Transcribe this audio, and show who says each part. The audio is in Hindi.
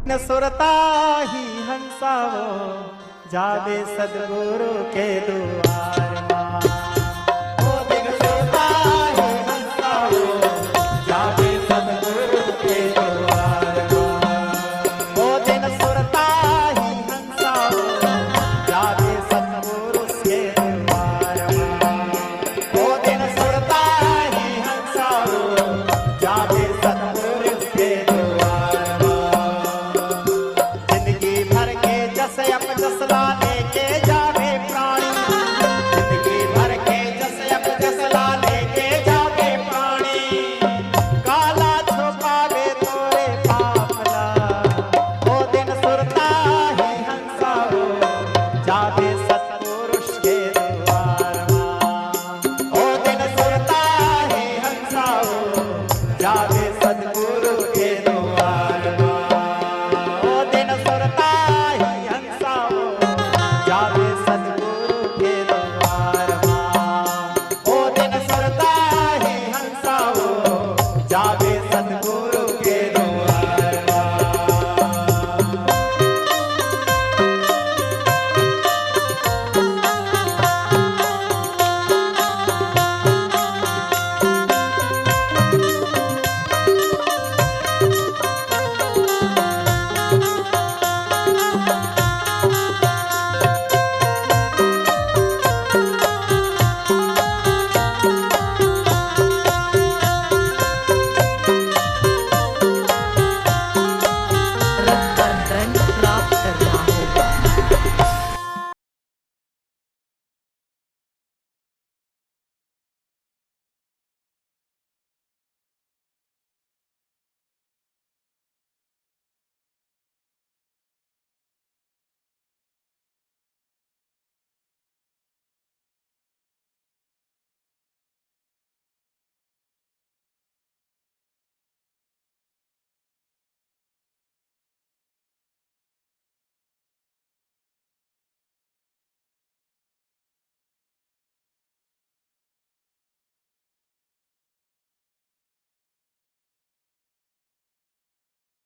Speaker 1: न सुरता ही हंसाओ जावे सदगुरु के द्वार मां। ओ दिन सुरता ही हंसाओ जावे सदगुरु के द्वार मां। ओ दिन सुरता ही हंसाओ जावे सदगुरु के द्वार मां। ओ दिन सुरता ही हंसाओ जावे सदगुरु के द्वार मां। जिंदगी भर के जस अप जस लाने